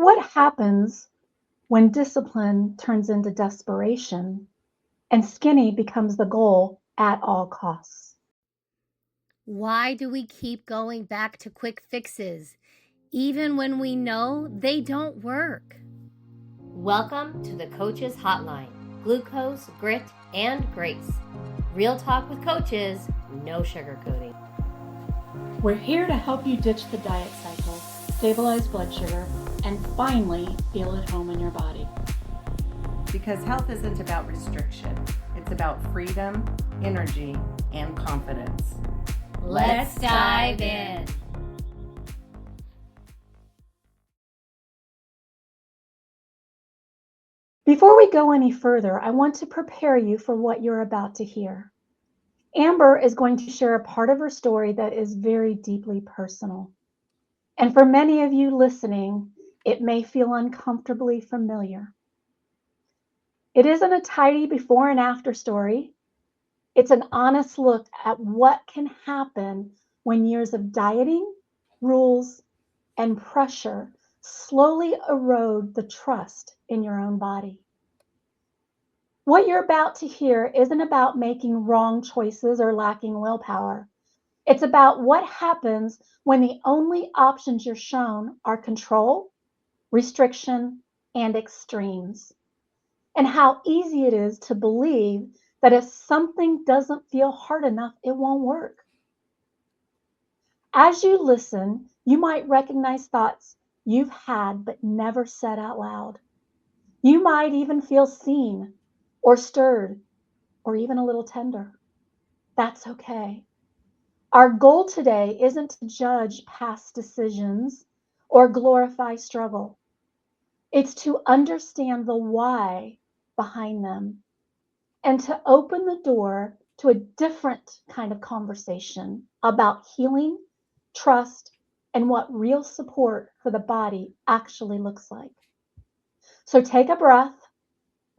what happens when discipline turns into desperation and skinny becomes the goal at all costs? Why do we keep going back to quick fixes, even when we know they don't work? Welcome to the Coach's Hotline. Glucose, grit, and grace. Real talk with coaches, no sugarcoating. We're here to help you ditch the diet cycle, stabilize blood sugar, and finally feel at home in your body. Because health isn't about restriction. It's about freedom, energy, and confidence. Let's dive in. Before we go any further, I want to prepare you for what you're about to hear. Amber is going to share a part of her story that is very deeply personal. And for many of you listening, it may feel uncomfortably familiar. It isn't a tidy before and after story. It's an honest look at what can happen when years of dieting, rules, and pressure slowly erode the trust in your own body. What you're about to hear isn't about making wrong choices or lacking willpower. It's about what happens when the only options you're shown are control, restriction, and extremes, and how easy it is to believe that if something doesn't feel hard enough, it won't work. As you listen, you might recognize thoughts you've had but never said out loud. You might even feel seen or stirred or even a little tender. That's okay. Our goal today isn't to judge past decisions or glorify struggle. It's to understand the why behind them and to open the door to a different kind of conversation about healing, trust, and what real support for the body actually looks like. So take a breath,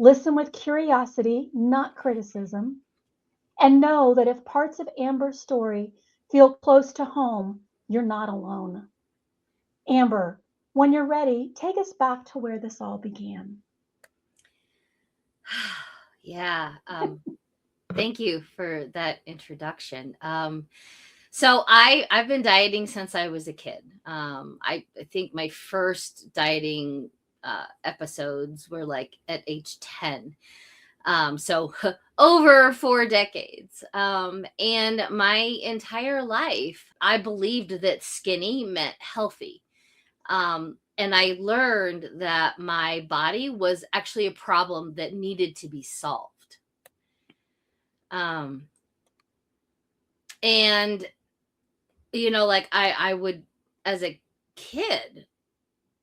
listen with curiosity, not criticism, and know that if parts of Amber's story feel close to home, you're not alone. Amber, when you're ready, take us back to where this all began. Yeah. Thank you for that introduction. So I've been dieting since I was a kid. I think my first dieting episodes were like at age 10. So over 4 decades. And my entire life, I believed that skinny meant healthy. And I learned that my body was actually a problem that needed to be solved. And, like I would, as a kid,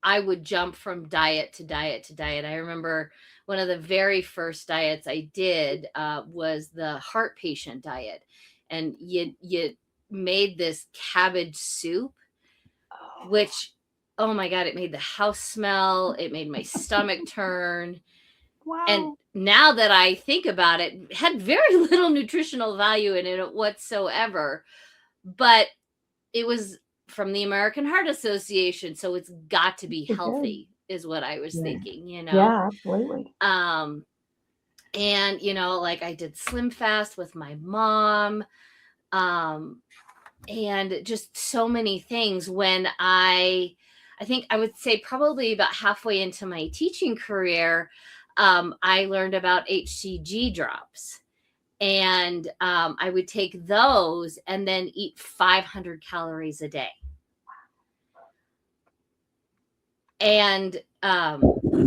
I would jump from diet to diet to diet. I remember one of the very first diets I did was the heart patient diet. And you made this cabbage soup, which, oh my God, it made the house smell. It made my stomach turn. Wow. And now that I think about it, it had very little nutritional value in it whatsoever. But it was from the American Heart Association, so it's got to be healthy, is what I was thinking, Yeah, absolutely. And, like I did Slim Fast with my mom, and just so many things. When I think I would say probably about halfway into my teaching career, I learned about HCG drops. And I would take those and then eat 500 calories a day. And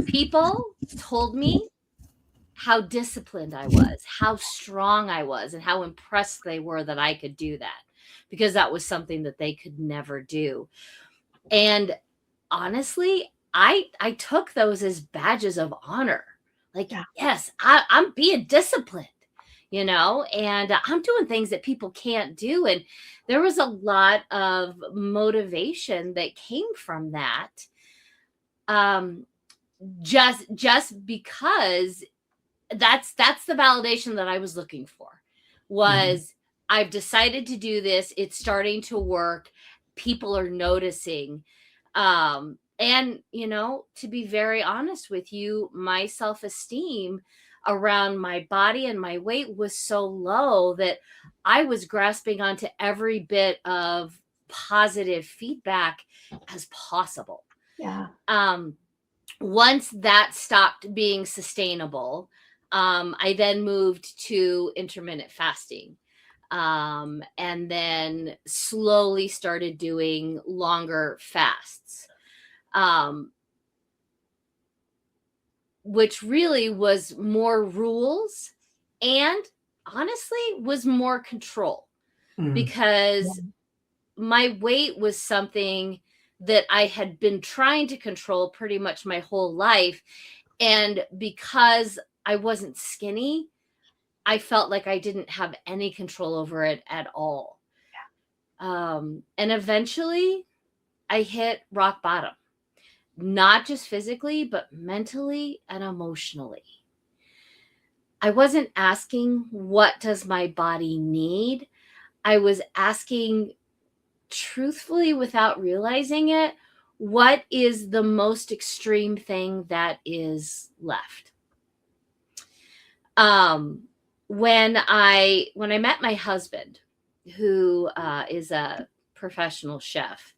people told me how disciplined I was, how strong I was, and how impressed they were that I could do that, because that was something that they could never do. And honestly, I took those as badges of honor. Like, yes, I'm being disciplined. And I'm doing things that people can't do. And there was a lot of motivation that came from that. Just because that's the validation that I was looking for, was I've decided to do this. It's starting to work. People are noticing. And, to be very honest with you, my self-esteem around my body and my weight was so low that I was grasping onto every bit of positive feedback as possible. Yeah. Once that stopped being sustainable, I then moved to intermittent fasting. And then slowly started doing longer fasts, which really was more rules and honestly was more control, because my weight was something that I had been trying to control pretty much my whole life. And because I wasn't skinny, I felt like I didn't have any control over it at all. And eventually I hit rock bottom, not just physically, but mentally and emotionally. I wasn't asking, what does my body need? I was asking, truthfully, without realizing it, what is the most extreme thing that is left? When I met my husband, who is a professional chef,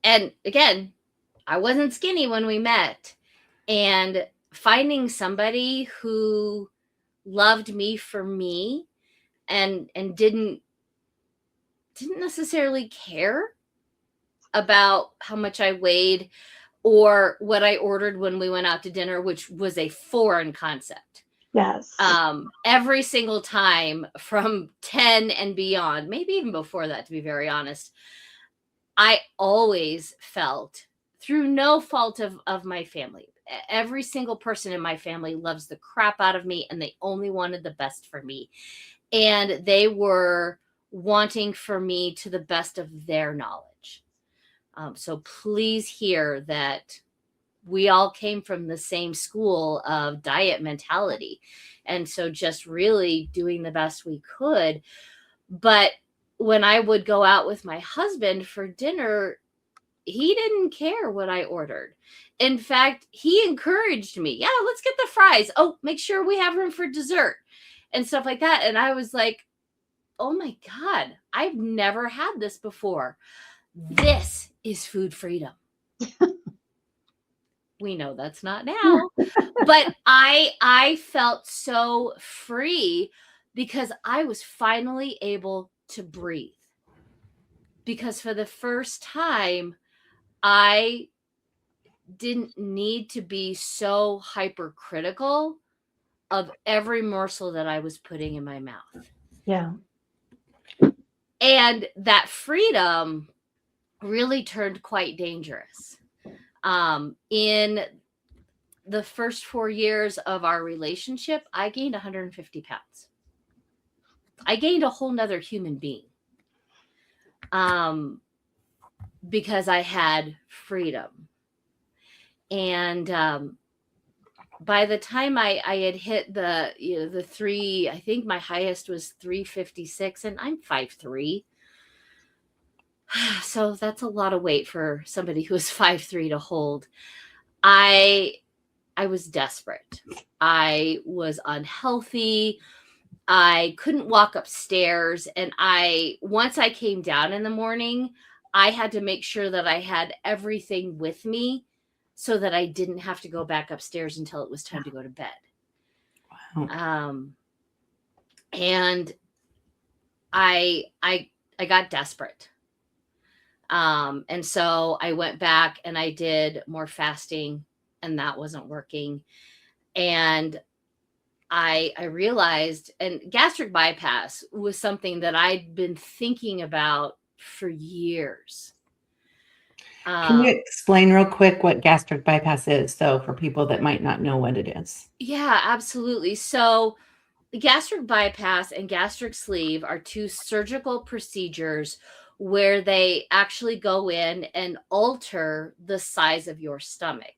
and again, I wasn't skinny when we met, and finding somebody who loved me for me and didn't necessarily care about how much I weighed or what I ordered when we went out to dinner, which was a foreign concept. Yes. Every single time from 10 and beyond, maybe even before that, to be very honest, I always felt, through no fault of my family, every single person in my family loves the crap out of me and they only wanted the best for me. And they were wanting for me to the best of their knowledge. So please hear that we all came from the same school of diet mentality. And so just really doing the best we could. But when I would go out with my husband for dinner, he didn't care what I ordered. In fact, he encouraged me. Yeah, let's get the fries. Oh, make sure we have room for dessert and stuff like that. And I was like, oh my God, I've never had this before. This is food freedom. We know that's not now, but I felt so free because I was finally able to breathe. Because for the first time, I didn't need to be so hypercritical of every morsel that I was putting in my mouth. Yeah. And that freedom really turned quite dangerous. In the first 4 years of our relationship, I gained 150 pounds. I gained a whole nother human being. Because I had freedom. And by the time I had hit the three, I think my highest was 356, and I'm 5'3". So that's a lot of weight for somebody who is 5'3" to hold. I was desperate. I was unhealthy. I couldn't walk upstairs. And once I came down in the morning, I had to make sure that I had everything with me so that I didn't have to go back upstairs until it was time to go to bed. Wow. And I got desperate. And so I went back and I did more fasting, and that wasn't working. And I realized, and gastric bypass was something that I'd been thinking about for years. Can you explain real quick what gastric bypass is, so for people that might not know what it is? Yeah, absolutely. So gastric bypass and gastric sleeve are two surgical procedures where they actually go in and alter the size of your stomach.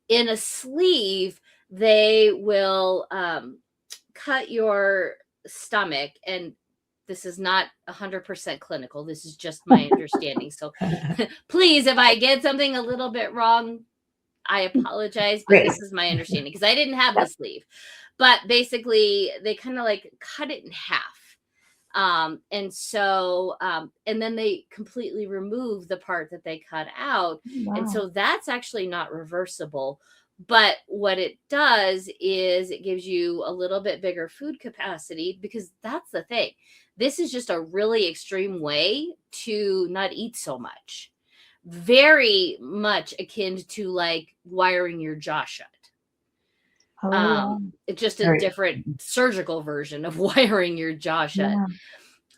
In a sleeve, they will cut your stomach and this is not 100% clinical. This is just my understanding. So please, if I get something a little bit wrong, I apologize, but this is my understanding because I didn't have the sleeve. But basically, they kind of like cut it in half. And then they completely remove the part that they cut out. Wow. And so that's actually not reversible. But what it does is it gives you a little bit bigger food capacity, because that's the thing. This is just a really extreme way to not eat so much. Very much akin to like wiring your jaw shut. It's just a different surgical version of wiring your jaw shut.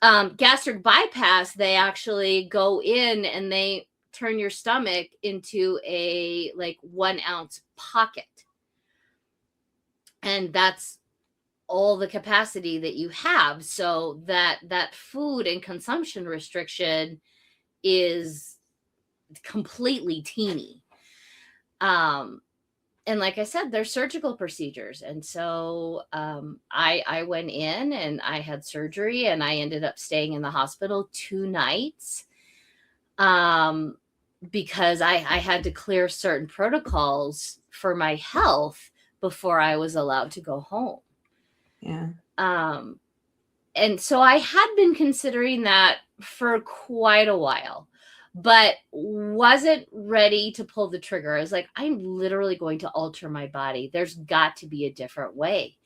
Yeah. Gastric bypass, they actually go in and they turn your stomach into a like 1 ounce pocket. And that's all the capacity that you have. So that food and consumption restriction is completely teeny. And like I said, they're surgical procedures. And so I went in and I had surgery, and I ended up staying in the hospital 2 nights because I had to clear certain protocols for my health before I was allowed to go home. Yeah. And so I had been considering that for quite a while, but wasn't ready to pull the trigger. I was like, I'm literally going to alter my body. There's got to be a different way.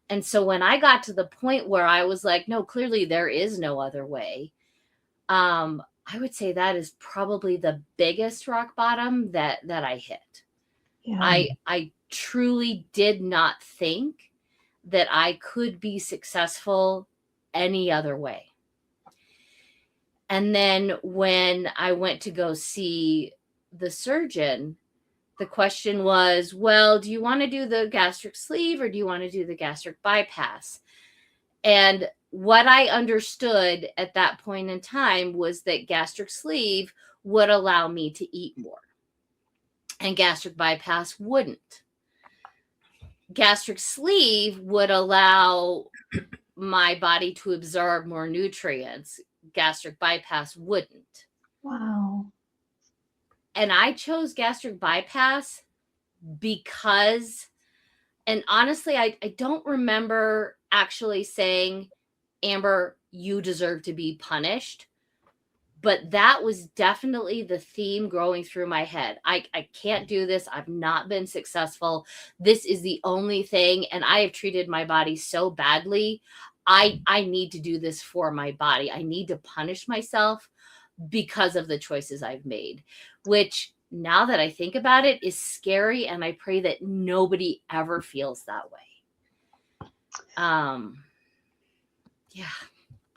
And so when I got to the point where I was like, no, clearly there is no other way. I would say that is probably the biggest rock bottom that I hit. Yeah. I truly did not think that I could be successful any other way. And then when I went to go see the surgeon, the question was, well, do you want to do the gastric sleeve or do you want to do the gastric bypass? And what I understood at that point in time was that gastric sleeve would allow me to eat more, and gastric bypass wouldn't. Gastric sleeve would allow my body to absorb more nutrients. Gastric bypass wouldn't. Wow. And I chose gastric bypass because, and honestly, I don't remember actually saying, Amber, you deserve to be punished. But that was definitely the theme growing through my head. I can't do this. I've not been successful. This is the only thing. And I have treated my body so badly. I need to do this for my body. I need to punish myself because of the choices I've made, which now that I think about it is scary. And I pray that nobody ever feels that way. Yeah.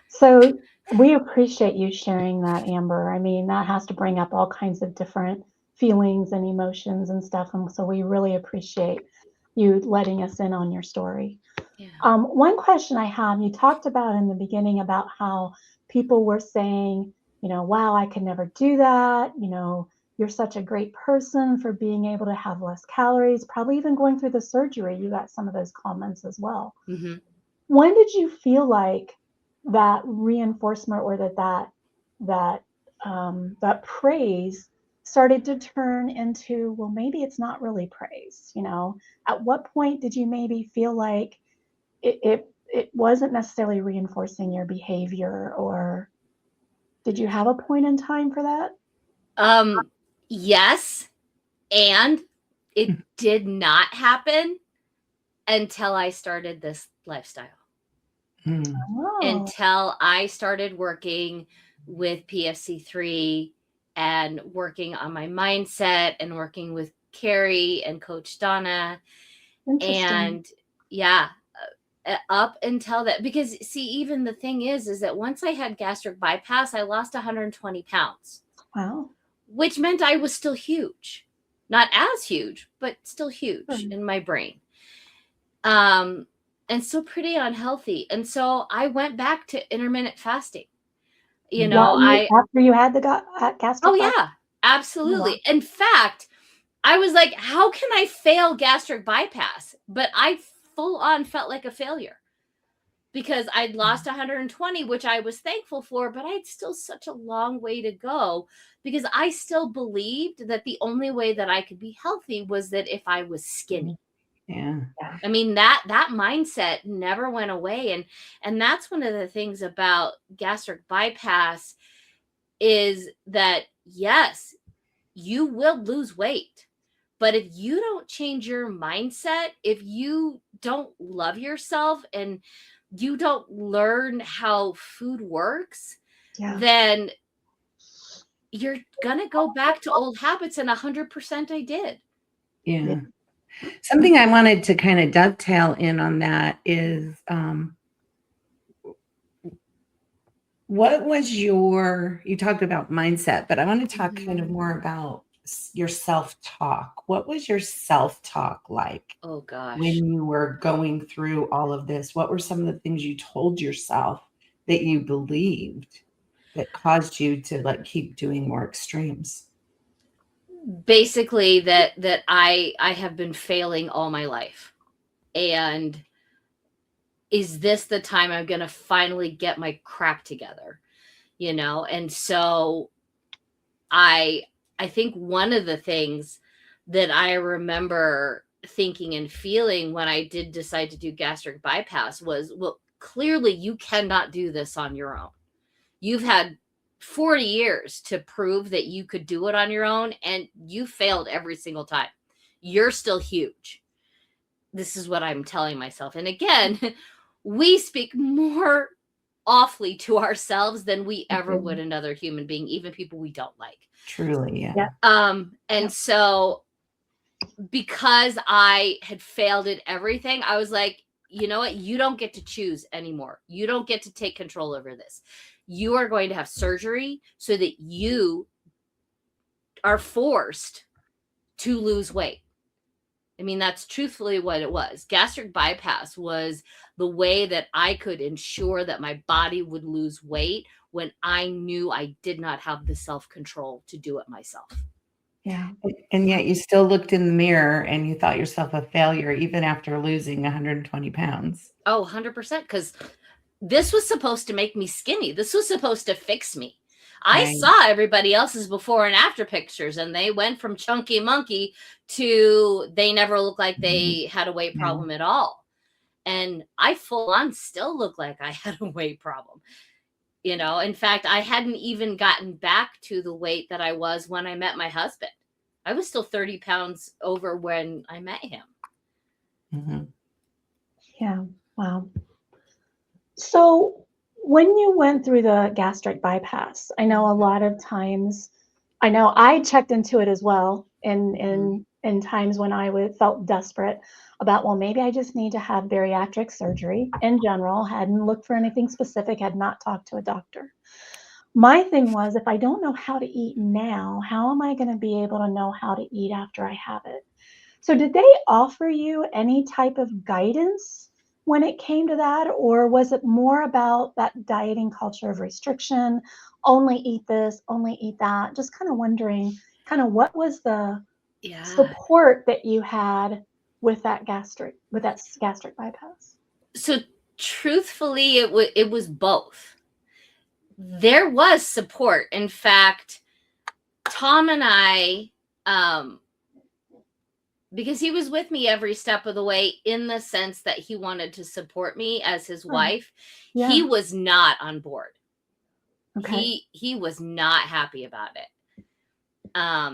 So we appreciate you sharing that, Amber. I mean, that has to bring up all kinds of different feelings and emotions and stuff. And so we really appreciate you letting us in on your story. Yeah. One question I have, you talked about in the beginning about how people were saying, you know, wow, I could never do that. You know, you're such a great person for being able to have less calories, probably even going through the surgery. You got some of those comments as well. Mm-hmm. When did you feel like that reinforcement or that praise started to turn into, well, maybe it's not really praise? You know, at what point did you maybe feel like it wasn't necessarily reinforcing your behavior, or did you have a point in time for that? Yes, and it did not happen until I started this lifestyle. Oh. Until I started working with PFC3 and working on my mindset and working with Carrie and Coach Donna. And yeah, up until that, because see, even the thing is that once I had gastric bypass, I lost 120 pounds. Wow. Which meant I was still huge. Not as huge, but still huge in my brain. And still pretty unhealthy. And so I went back to intermittent fasting. You know, after you had the gastric. Oh yeah, absolutely. In fact, I was like, how can I fail gastric bypass? But I full on felt like a failure. because I'd lost 120, which I was thankful for, but I had still such a long way to go because I still believed that the only way that I could be healthy was that if I was skinny. Yeah. I mean, that mindset never went away. And that's one of the things about gastric bypass is that, yes, you will lose weight. But if you don't change your mindset, if you don't love yourself and you don't learn how food works, then you're going to go back to old habits. And 100% I did. Yeah. Something I wanted to kind of dovetail in on that is, what was you talked about mindset, but I want to talk kind of more about your self-talk. What was your self-talk like? Oh gosh. When you were going through all of this? What were some of the things you told yourself that you believed that caused you to like keep doing more extremes? Basically that I have been failing all my life. And is this the time I'm going to finally get my crap together? And so I think one of the things that I remember thinking and feeling when I did decide to do gastric bypass was, well, clearly you cannot do this on your own. You've had 40 years to prove that you could do it on your own, and you failed every single time. You're still huge. This is what I'm telling myself. And again, we speak more awfully to ourselves than we ever would another human being, even people we don't like. Truly, yeah. And so because I had failed at everything, I was like, you know what? You don't get to choose anymore. You don't get to take control over this. You are going to have surgery so that you are forced to lose weight. I mean, that's truthfully what it was. Gastric bypass was the way that I could ensure that my body would lose weight when I knew I did not have the self-control to do it myself. Yeah. And yet you still looked in the mirror and you thought yourself a failure even after losing 120 pounds. Oh, 100%. Because this was supposed to make me skinny. This was supposed to fix me. I saw everybody else's before and after pictures, and they went from chunky monkey to they never looked like they had a weight problem at all. And I full on still look like I had a weight problem. In fact, I hadn't even gotten back to the weight that I was when I met my husband. I was still 30 pounds over when I met him. Mm-hmm. Yeah. Wow. So when you went through the gastric bypass, I know a lot of times, I know I checked into it as well in times when I felt desperate about, well, maybe I just need to have bariatric surgery in general, hadn't looked for anything specific, had not talked to a doctor. My thing was, if I don't know how to eat now, how am I going to be able to know how to eat after I have it? So did they offer you any type of guidance when it came to that? Or was it more about that dieting culture of restriction, only eat this, only eat that? Just kind of wondering, what was the support that you had with that gastric bypass? So truthfully, it was both. There was support. In fact, Tom and I, because he was with me every step of the way in the sense that he wanted to support me as his wife, he was not on board. Okay. He was not happy about it.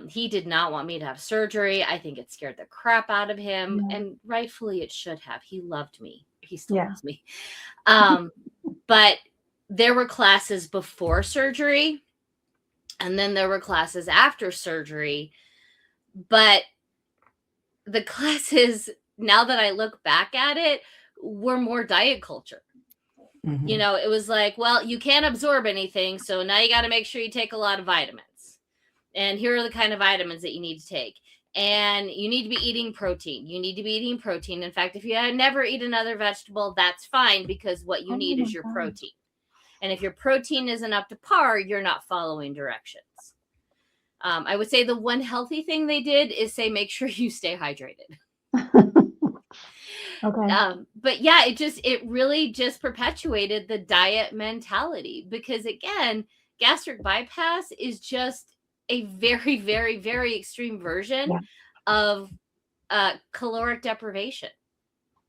He did not want me to have surgery. I think it scared the crap out of him, and rightfully it should have. He loved me. He still loves me. But there were classes before surgery, and then there were classes after surgery. But the classes, now that I look back at it, were more diet culture. Mm-hmm. It was like, well, you can't absorb anything, so now you got to make sure you take a lot of vitamins. And here are the kind of vitamins that you need to take. And you need to be eating protein. You need to be eating protein. In fact, if you never eat another vegetable, that's fine, because what you need is your protein. And if your protein isn't up to par, you're not following directions. I would say the one healthy thing they did is say, make sure you stay hydrated. Okay. But yeah, it really just perpetuated the diet mentality, because again, gastric bypass is just a very, very, very extreme version Yeah. of caloric deprivation.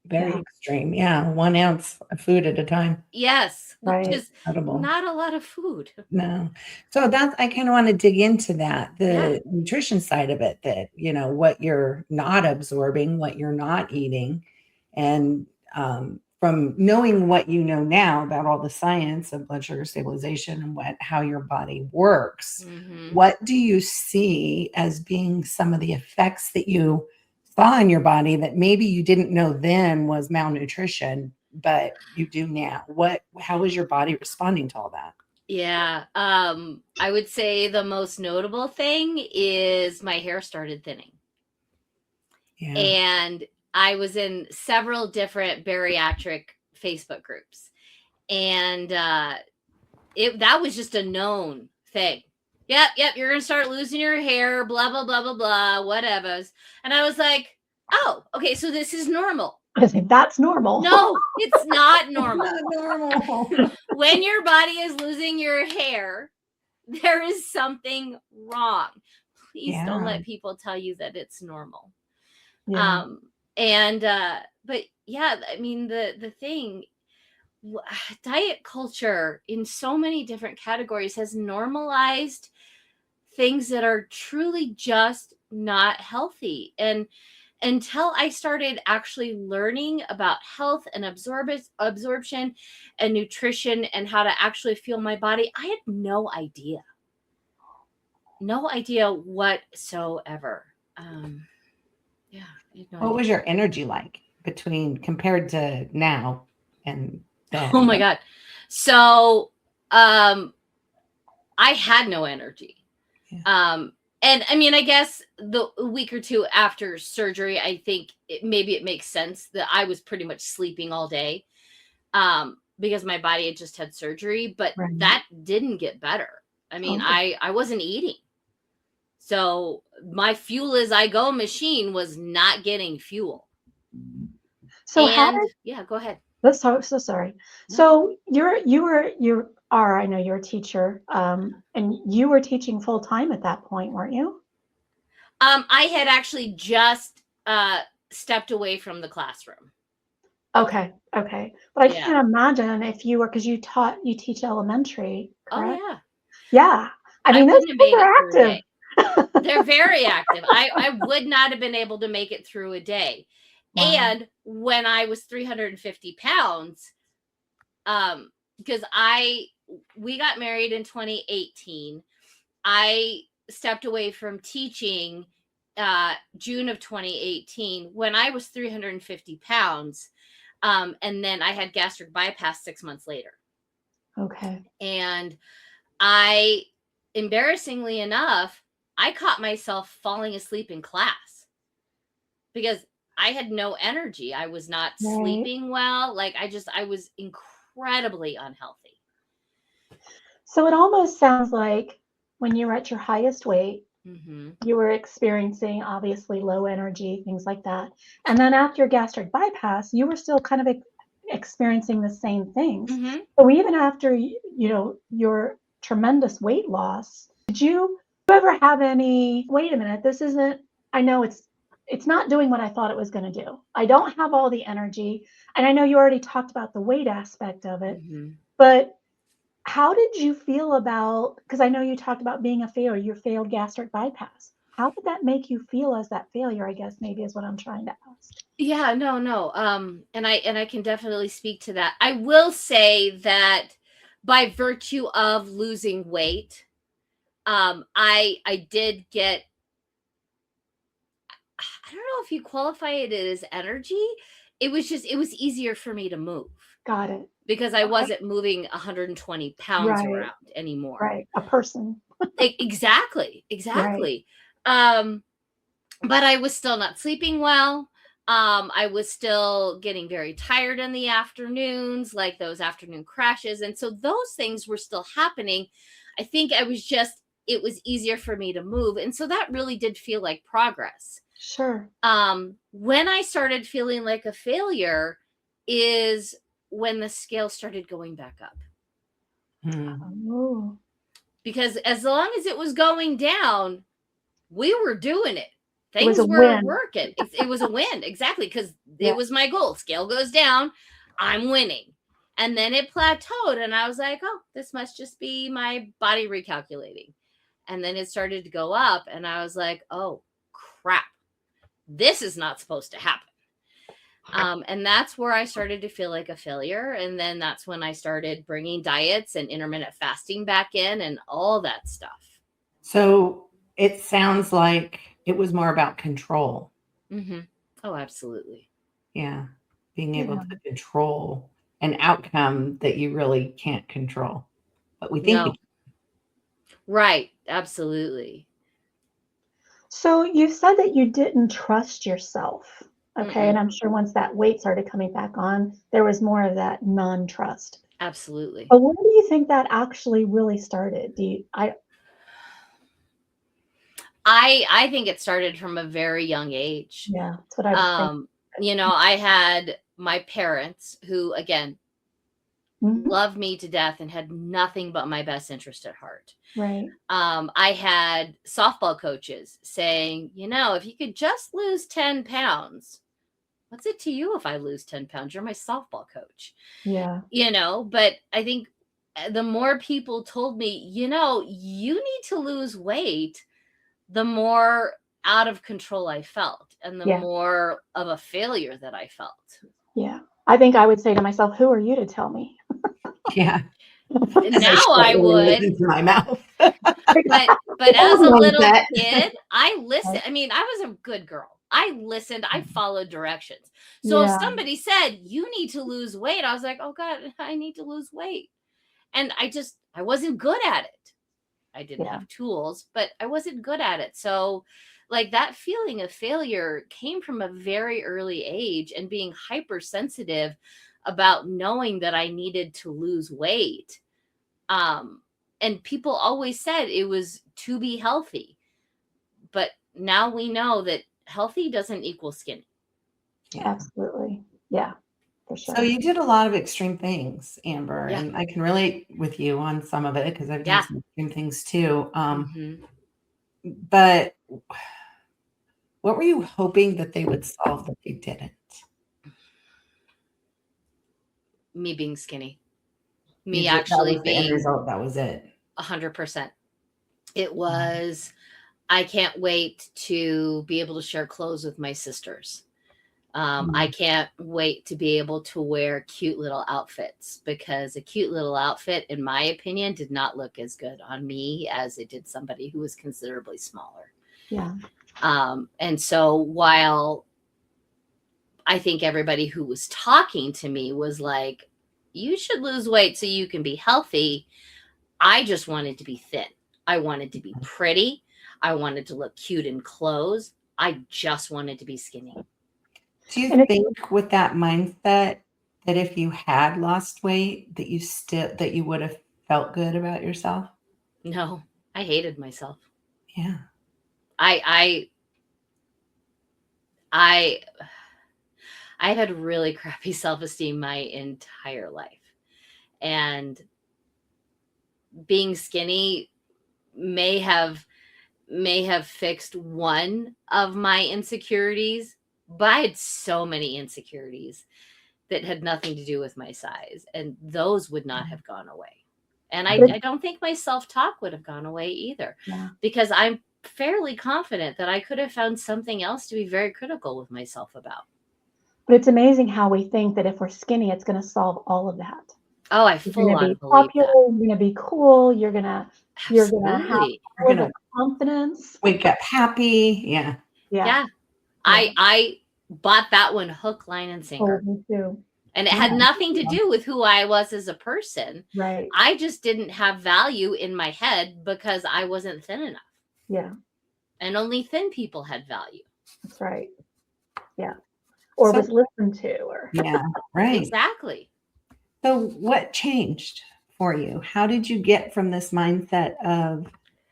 Very Yeah. extreme. Yeah. 1 ounce of food at a time. Yes, which Right. is Incredible. not a lot of food. No. So that's, I kind of want to dig into that, Yeah. the nutrition side of it, that, what you're not absorbing, what you're not eating. And from knowing what you know now about all the science of blood sugar stabilization and how your body works, Mhm. what do you see as being some of the effects that you saw in your body that maybe you didn't know then was malnutrition, but you do now? How is your body responding to all that? Yeah. I would say the most notable thing is my hair started thinning. Yeah. And I was in several different bariatric Facebook groups. And that was just a known thing. Yep, you're going to start losing your hair, blah, blah, blah, blah, blah, whatever. And I was like, oh, okay, so this is normal. I think that's normal. No, it's not normal. Not normal. When your body is losing your hair, there is something wrong. Please don't let people tell you that it's normal. Yeah. But yeah, I mean, the thing, diet culture in so many different categories has normalized things that are truly just not healthy. And until I started actually learning about health and absorption and nutrition and how to actually feel my body, I had no idea whatsoever. Yeah. What was your energy like compared to now and then? Oh my God. So, I had no energy. Yeah. And I mean, I guess the week or two after surgery, I think maybe it makes sense that I was pretty much sleeping all day, because my body had just had surgery, but Right. that didn't get better. I mean, Okay. I wasn't eating. So my fuel as I go machine was not getting fuel. So yeah, go ahead. So sorry. No. So I know you're a teacher, and you were teaching full time at that point, weren't you? I had actually just stepped away from the classroom. Okay. But I can't imagine if you were, because you teach elementary, correct? Oh yeah. Yeah. I mean, those kids are active. They're very active. I would not have been able to make it through a day. Wow. And when I was 350 pounds, because we got married in 2018. I stepped away from teaching June of 2018 when I was 350 pounds. And then I had gastric bypass 6 months later. Okay. And embarrassingly enough, I caught myself falling asleep in class because I had no energy. I was not sleeping well. Like I was incredibly unhealthy. So it almost sounds like when you were at your highest weight, mm-hmm. you were experiencing obviously low energy, things like that. And then after gastric bypass, you were still kind of experiencing the same things. Mm-hmm. So even after, your tremendous weight loss, did you ever have any, wait a minute, this isn't, I know it's not doing what I thought it was going to do. I don't have all the energy. And I know you already talked about the weight aspect of it, mm-hmm. but how did you feel about, because I know you talked about being a failure, you failed gastric bypass. How did that make you feel as that failure, I guess maybe is what I'm trying to ask. Yeah, no. And I can definitely speak to that. I will say that by virtue of losing weight, I did get, I don't know if you qualify it as energy. It was easier for me to move. Got it. Because I wasn't moving 120 pounds around anymore. Right. A person. Exactly. But I was still not sleeping well. I was still getting very tired in the afternoons, like those afternoon crashes. And so those things were still happening. I think I was just it was easier for me to move. And so that really did feel like progress. Sure. When I started feeling like a failure is when the scale started going back up. Oh. Because as long as it was going down, we were doing it. It was Things a were win. working. It was a win. Exactly. Because Yeah. it was my goal. Scale goes down, I'm winning. And then it plateaued. And I was like, oh, this must just be my body recalculating. And then it started to go up. And I was like, oh, crap. This is not supposed to happen. And that's where I started to feel like a failure. And then that's when I started bringing diets and intermittent fasting back in and all that stuff. So it sounds like it was more about control. Mm-hmm. Oh, absolutely. Yeah. Being able to control an outcome that you really can't control. But we think No. Right. Absolutely. So you said that you didn't trust yourself. Okay. Mm-mm. And I'm sure once that weight started coming back on, there was more of that non-trust. Absolutely. But when do you think that actually really started? I think it started from a very young age. Yeah, that's what I was thinking. You know, I had my parents who, again, loved me to death and had nothing but my best interest at heart. Right. I had softball coaches saying, you know, if you could just lose 10 pounds, what's it to you if I lose 10 pounds? You're my softball coach. Yeah. You know, but I think the more people told me, you know, you need to lose weight, the more out of control I felt and the more of a failure that I felt. Yeah. I think I would say to myself, who are you to tell me? Yeah. Now I would. Into my mouth. but as a little kid, I listened. I mean, I was a good girl. I listened. I followed directions. So if somebody said, you need to lose weight, I was like, oh God, I need to lose weight. And I wasn't good at it. I didn't have tools, but I wasn't good at it. So like that feeling of failure came from a very early age and being hypersensitive about knowing that I needed to lose weight. And people always said it was to be healthy. But now we know that healthy doesn't equal skinny. Yeah. Absolutely. Yeah, for sure. So you did a lot of extreme things, Amber, and I can relate with you on some of it because I've done some extreme things too. But what were you hoping that they would solve that they didn't? Me being skinny. Me actually being the end result. That was it. 100%. It was, I can't wait to be able to share clothes with my sisters. I can't wait to be able to wear cute little outfits because a cute little outfit, in my opinion, did not look as good on me as it did somebody who was considerably smaller. Yeah. And so while I think everybody who was talking to me was like, you should lose weight so you can be healthy, I just wanted to be thin. I wanted to be pretty. I wanted to look cute in clothes. I just wanted to be skinny. Do you think with that mindset that if you had lost weight, that you would have felt good about yourself? No, I hated myself. Yeah. I had really crappy self-esteem my entire life. And being skinny may have fixed one of my insecurities, but I had so many insecurities that had nothing to do with my size, and those would not have gone away. And I don't think my self-talk would have gone away either, because I'm fairly confident that I could have found something else to be very critical with myself about. But it's amazing how we think that if we're skinny, it's going to solve all of that. Oh, I full on believe popular, that. You're going to be cool. You're going to have all the confidence. Wake up happy. Yeah. I bought that one hook, line, and sinker. Oh, me too. And it had nothing to do with who I was as a person. Right. I just didn't have value in my head because I wasn't thin enough. Yeah. And only thin people had value. That's right. Yeah. Or was listened to. Yeah, right. Exactly. So what changed for you? How did you get from this mindset of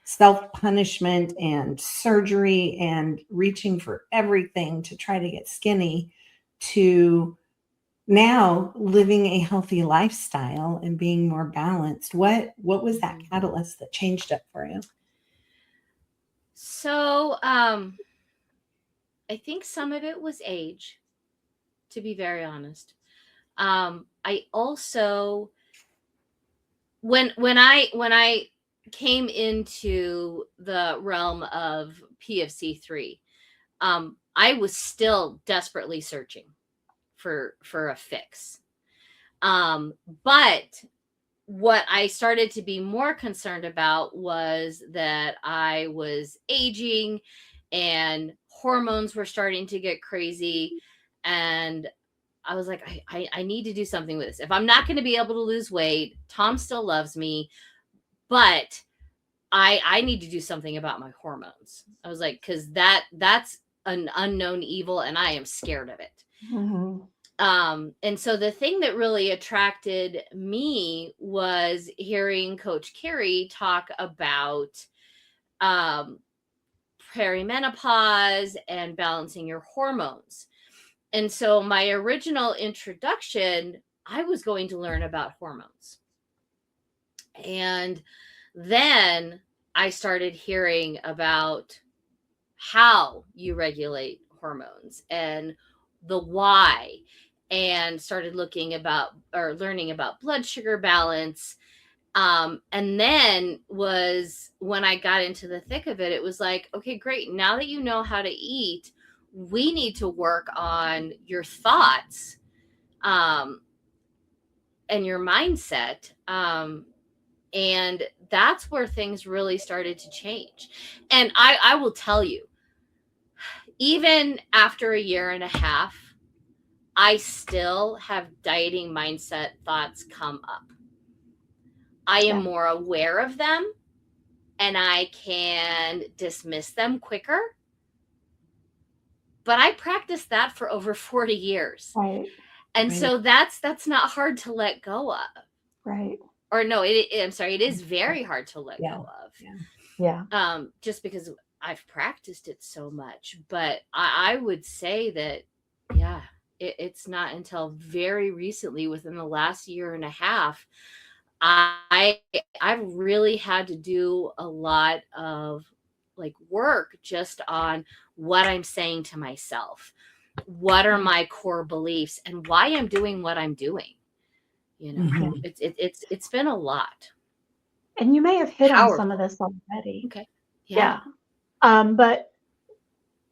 self-punishment and surgery and reaching for everything to try to get skinny to now living a healthy lifestyle and being more balanced? What was that catalyst that changed it for you? So, I think some of it was age, to be very honest. I also, when I came into the realm of PFC3, I was still desperately searching for a fix. But what I started to be more concerned about was that I was aging and hormones were starting to get crazy. And I was like, I need to do something with this. If I'm not going to be able to lose weight, Tom still loves me, but I need to do something about my hormones. I was like, because that's an unknown evil and I am scared of it. Mm-hmm. And so the thing that really attracted me was hearing Coach Carrie talk about perimenopause and balancing your hormones. And so my original introduction, I was going to learn about hormones. And then I started hearing about how you regulate hormones and the why, and started looking about or learning about blood sugar balance. And then was when I got into the thick of it, it was like, okay, great. Now that you know how to eat, we need to work on your thoughts, and your mindset. And that's where things really started to change. And I will tell you, even after a year and a half, I still have dieting mindset thoughts come up. I am more aware of them and I can dismiss them quicker. But I practiced that for over 40 years. Right. And so that's not hard to let go of. Right. Or no, I'm sorry, it is very hard to let go of. Yeah. Just because I've practiced it so much. But I would say that, yeah, it's not until very recently, within the last year and a half, I've really had to do a lot of like work just on what I'm saying to myself, what are my core beliefs, and why I'm doing what I'm doing. You know, it's been a lot. And you may have hit on some of this already. Okay. Yeah. But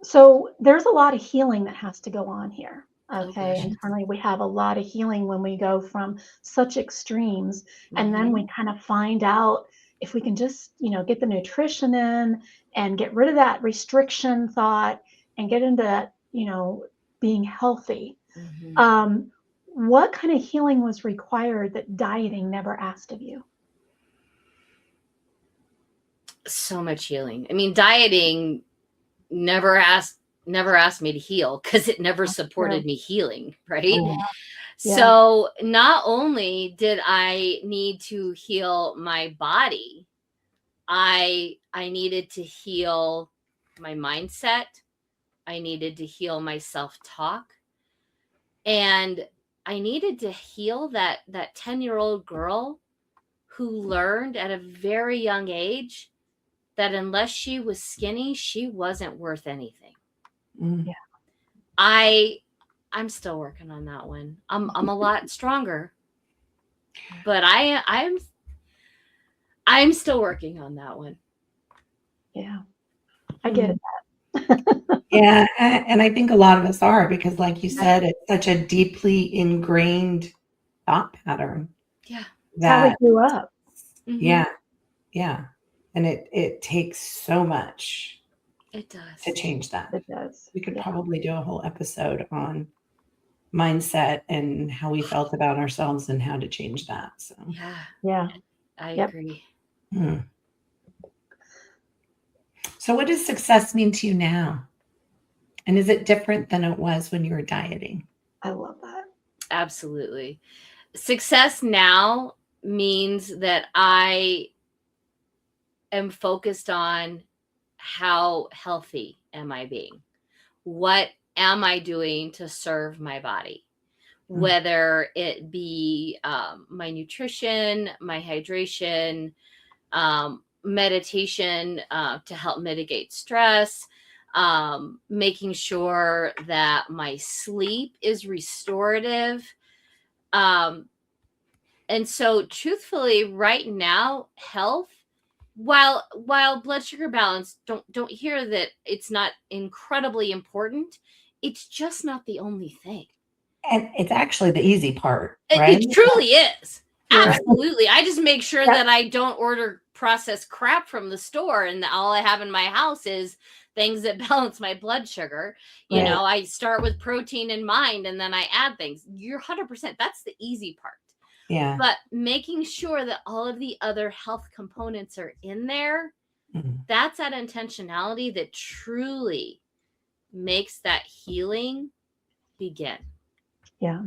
so there's a lot of healing that has to go on here. Okay. Internally, we have a lot of healing when we go from such extremes. And then we kind of find out if we can just, get the nutrition in and get rid of that restriction thought and get into, being healthy. What kind of healing was required that dieting never asked of you? So much healing. I mean, dieting never asked me to heal because it never supported me healing, right? Yeah. So not only did I need to heal my body, I needed to heal my mindset. I needed to heal my self-talk. And I needed to heal that 10-year-old girl who learned at a very young age that unless she was skinny, she wasn't worth anything. Yeah. I'm still working on that one. I'm a lot stronger, but I'm still working on that one. Yeah. I get it. Yeah. And I think a lot of us are, because like you said, it's such a deeply ingrained thought pattern. Yeah. That's how we grew up. Yeah. Yeah. And it takes so much. It does. To change that. It does. We could probably do a whole episode on mindset and how we felt about ourselves and how to change that. So yeah. I agree. So what does success mean to you now? And is it different than it was when you were dieting? I love that. Absolutely. Success now means that I am focused on how healthy am I being? What am I doing to serve my body? Whether it be my nutrition, my hydration, meditation to help mitigate stress, making sure that my sleep is restorative. And so truthfully, right now, health, while blood sugar balance, don't hear that it's not incredibly important. It's just not the only thing. And it's actually the easy part, right? It truly is. Yeah. Absolutely. I just make sure that I don't order processed crap from the store, and all I have in my house is things that balance my blood sugar. You Right. know, I start with protein in mind, and then I add things. You're 100%. That's the easy part. Yeah. But making sure that all of the other health components are in there, Mhm. that's that intentionality that truly makes that healing begin. Yeah.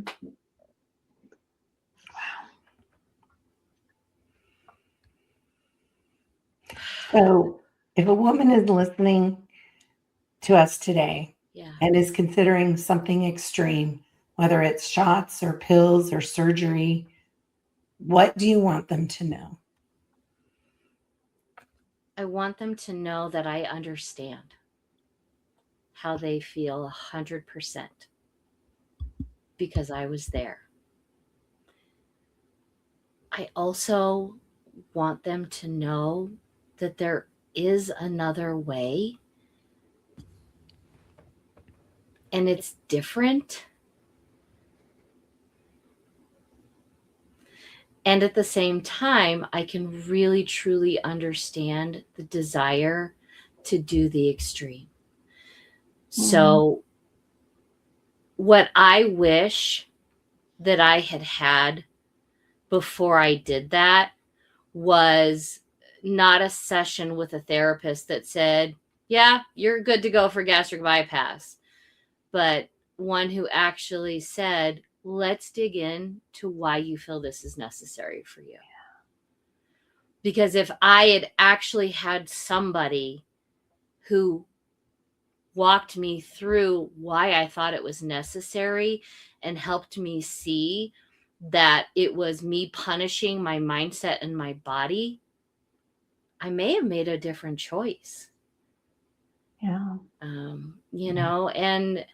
So if a woman is listening to us today Yeah. and is considering something extreme, whether it's shots or pills or surgery, what do you want them to know? I want them to know that I understand how they feel 100% because I was there. I also want them to know that there is another way, and it's different. And at the same time, I can really truly understand the desire to do the extreme. So what I wish that I had had before I did that was not a session with a therapist that said, yeah, you're good to go for gastric bypass, but one who actually said, let's dig in to why you feel this is necessary for you. Because if I had actually had somebody who walked me through why I thought it was necessary and helped me see that it was me punishing my mindset and my body, I may have made a different choice. Yeah. You know, and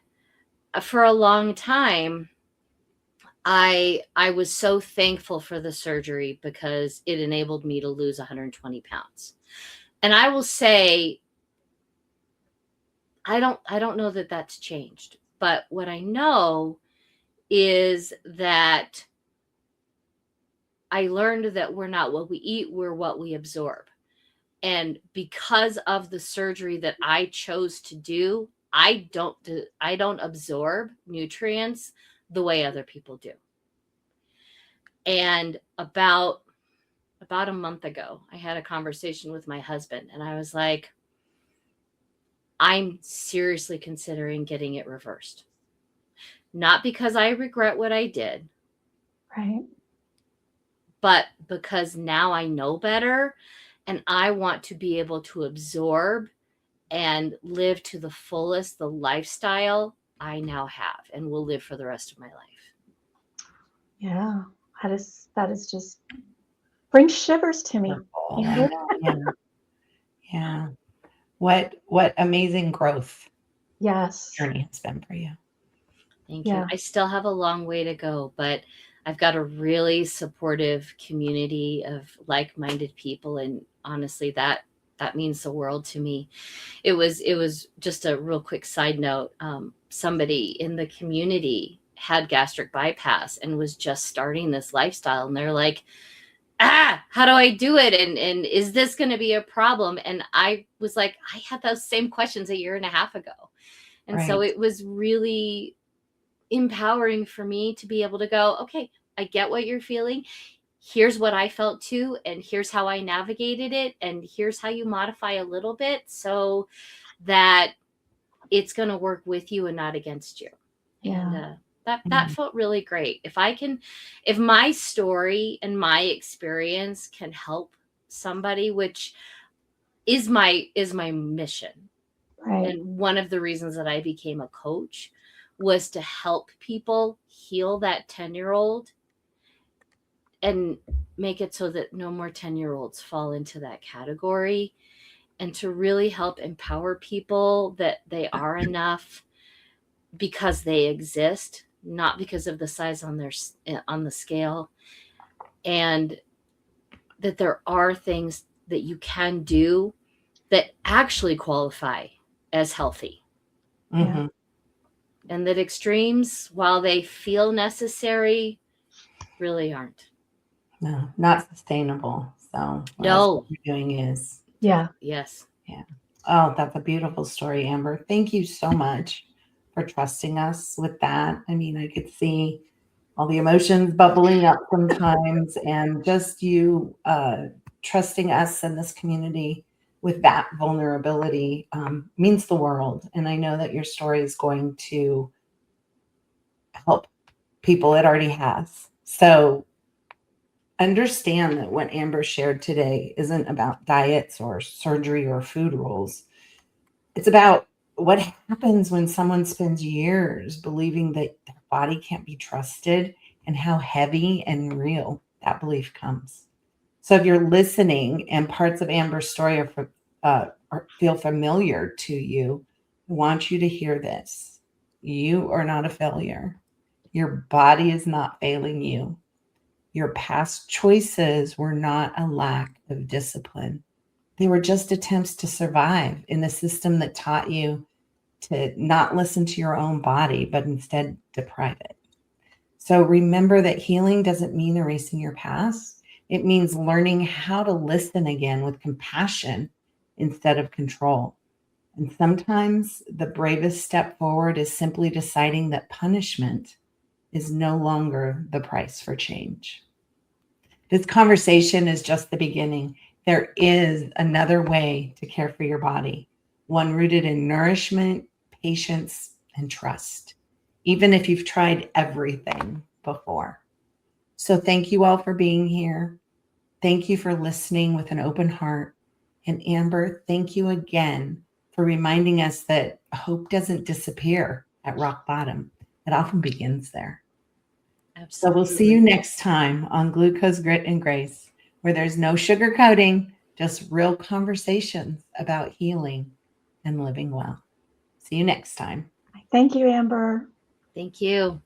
for a long time, I was so thankful for the surgery because it enabled me to lose 120 pounds. And I will say, I don't know that that's changed, but what I know is that I learned that we're not what we eat, we're what we absorb. And because of the surgery that I chose to do, I don't absorb nutrients the way other people do. And about a month ago, I had a conversation with my husband, and I was like, I'm seriously considering getting it reversed. Not because I regret what I did, Right. but because now I know better, and I want to be able to absorb and live to the fullest the lifestyle I now have and will live for the rest of my life. Yeah. That is just brings shivers to me. Yeah. Yeah. What amazing growth Yes. journey has been for you. Thank you. I still have a long way to go, but I've got a really supportive community of like-minded people, and honestly, that means the world to me. It was just a real quick side note. Somebody in the community had gastric bypass and was just starting this lifestyle, and they're like, how do I do it? And is this going to be a problem? And I was like, I had those same questions a year and a half ago. And so it was really empowering for me to be able to go, okay, I get what you're feeling. Here's what I felt too. And here's how I navigated it. And here's how you modify a little bit so that it's going to work with you and not against you. Yeah. And that felt really great. If my story and my experience can help somebody, which is my mission. Right. And one of the reasons that I became a coach was to help people heal that 10-year-old and make it so that no more 10-year-olds fall into that category, and to really help empower people that they are enough because they exist, not because of the size on the scale, and that there are things that you can do that actually qualify as healthy. Mhm. And that extremes, while they feel necessary, really aren't. No, not sustainable. So that's what No. you're doing is. Yeah. Yes. Yeah. Oh, that's a beautiful story, Amber. Thank you so much for trusting us with that. I mean, I could see all the emotions bubbling up sometimes, and just you trusting us and this community with that vulnerability means the world. And I know that your story is going to help people. It already has. So understand that what Amber shared today isn't about diets or surgery or food rules. It's about what happens when someone spends years believing that their body can't be trusted, and how heavy and real that belief comes. So if you're listening and parts of Amber's story feel familiar to you, I want you to hear this. You are not a failure. Your body is not failing you. Your past choices were not a lack of discipline. They were just attempts to survive in a system that taught you to not listen to your own body, but instead deprive it. So remember that healing doesn't mean erasing your past. It means learning how to listen again with compassion instead of control. And sometimes the bravest step forward is simply deciding that punishment is no longer the price for change. This conversation is just the beginning. There is another way to care for your body, one rooted in nourishment, patience, and trust, even if you've tried everything before. So thank you all for being here. Thank you for listening with an open heart. And Amber, thank you again for reminding us that hope doesn't disappear at rock bottom. It often begins there. So Absolutely. we'll see you next time on Glucose, Grit, and Grace, where there's no sugarcoating, just real conversations about healing and living well. See you next time. Thank you, Amber. Thank you.